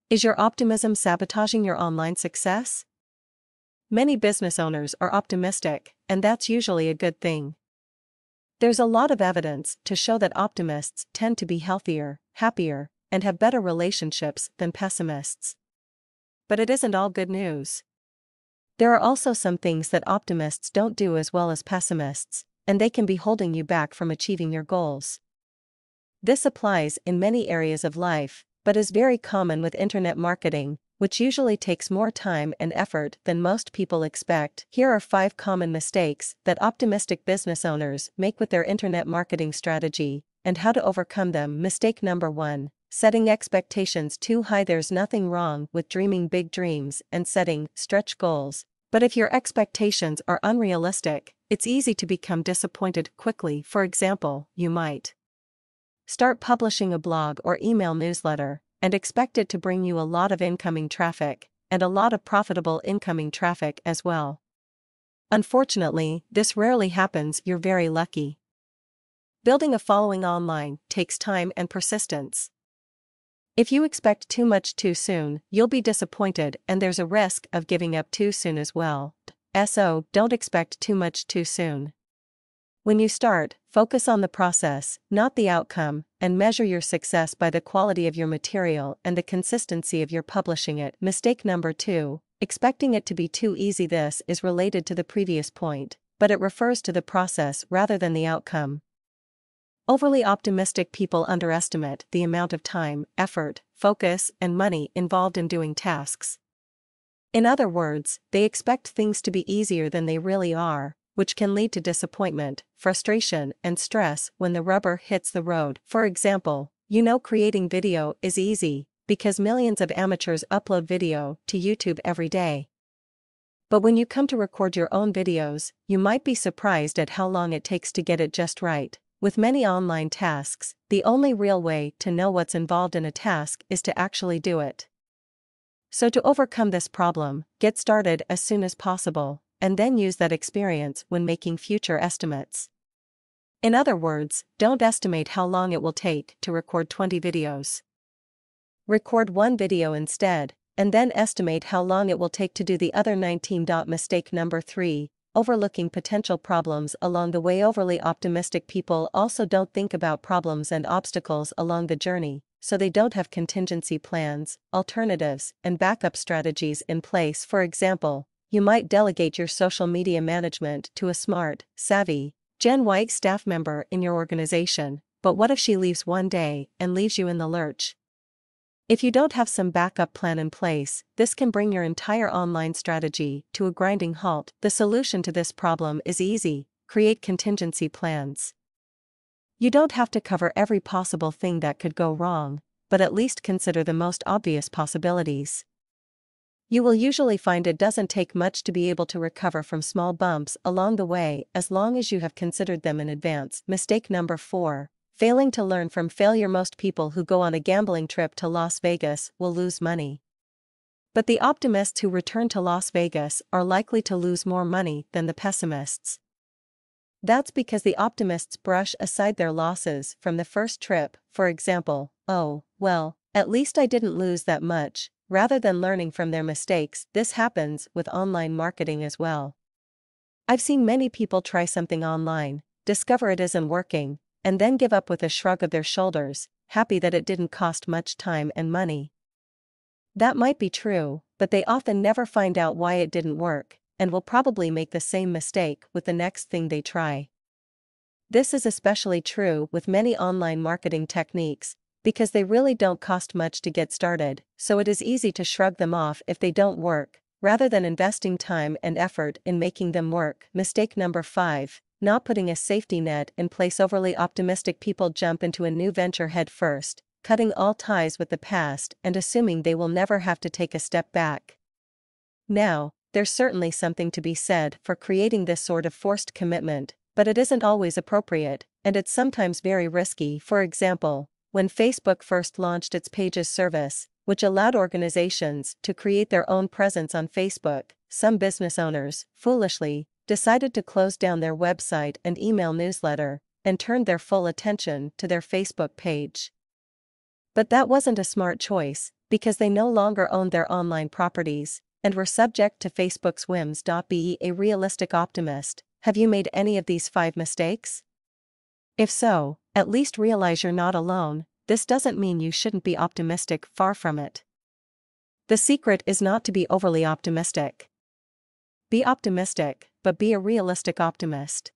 Is your optimism sabotaging your online success? Many business owners are optimistic, and that's usually a good thing. There's a lot of evidence to show that optimists tend to be healthier, happier, and have better relationships than pessimists. But it isn't all good news. There are also some things that optimists don't do as well as pessimists, and they can be holding you back from achieving your goals. This applies in many areas of life, but is very common with internet marketing, which usually takes more time and effort than most people expect. Here are 5 common mistakes that optimistic business owners make with their internet marketing strategy, and how to overcome them. Mistake number 1. Setting expectations too high. There's nothing wrong with dreaming big dreams and setting stretch goals, but if your expectations are unrealistic, it's easy to become disappointed quickly. For example, you might start publishing a blog or email newsletter and expect it to bring you a lot of incoming traffic, and a lot of profitable incoming traffic as well. Unfortunately, this rarely happens. You're very lucky. Building a following online takes time and persistence. If you expect too much too soon, you'll be disappointed, and there's a risk of giving up too soon as well. So, don't expect too much too soon. When you start, focus on the process, not the outcome, and measure your success by the quality of your material and the consistency of your publishing it. Mistake number 2. Expecting it to be too easy. This is related to the previous point, but it refers to the process rather than the outcome. Overly optimistic people underestimate the amount of time, effort, focus, and money involved in doing tasks. In other words, they expect things to be easier than they really are, which can lead to disappointment, frustration, and stress when the rubber hits the road. For example, creating video is easy because millions of amateurs upload video to YouTube every day. But when you come to record your own videos, you might be surprised at how long it takes to get it just right. With many online tasks, the only real way to know what's involved in a task is to actually do it. So to overcome this problem, get started as soon as possible, and then use that experience when making future estimates. In other words, don't estimate how long it will take to record 20 videos. Record one video instead, and then estimate how long it will take to do the other 19. Mistake number 3. Overlooking potential problems along the way. Overly optimistic people also don't think about problems and obstacles along the journey, so they don't have contingency plans, alternatives, and backup strategies in place. For example, you might delegate your social media management to a smart, savvy, Gen Y staff member in your organization, but what if she leaves one day and leaves you in the lurch? If you don't have some backup plan in place, this can bring your entire online strategy to a grinding halt. The solution to this problem is easy: create contingency plans. You don't have to cover every possible thing that could go wrong, but at least consider the most obvious possibilities. You will usually find it doesn't take much to be able to recover from small bumps along the way as long as you have considered them in advance. Mistake number 4. Failing to learn from failure. Most people who go on a gambling trip to Las Vegas will lose money. But the optimists who return to Las Vegas are likely to lose more money than the pessimists. That's because the optimists brush aside their losses from the first trip. For example, "Oh, well, at least I didn't lose that much," rather than learning from their mistakes. This happens with online marketing as well. I've seen many people try something online, discover it isn't working, and then give up with a shrug of their shoulders, happy that it didn't cost much time and money. That might be true, but they often never find out why it didn't work, and will probably make the same mistake with the next thing they try. This is especially true with many online marketing techniques, because they really don't cost much to get started, so it is easy to shrug them off if they don't work, rather than investing time and effort in making them work. Mistake number 5. Not putting a safety net in place. Overly optimistic people jump into a new venture head first, cutting all ties with the past and assuming they will never have to take a step back. Now, there's certainly something to be said for creating this sort of forced commitment, but it isn't always appropriate, and it's sometimes very risky. For example, when Facebook first launched its Pages service, which allowed organizations to create their own presence on Facebook, some business owners, foolishly, decided to close down their website and email newsletter, and turned their full attention to their Facebook page. But that wasn't a smart choice, Because they no longer owned their online properties and were subject to Facebook's whims. Be a realistic optimist. Have you made any of these 5 mistakes? If so, at least realize you're not alone. This doesn't mean you shouldn't be optimistic, far from it. The secret is not to be overly optimistic. Be optimistic, but be a realistic optimist.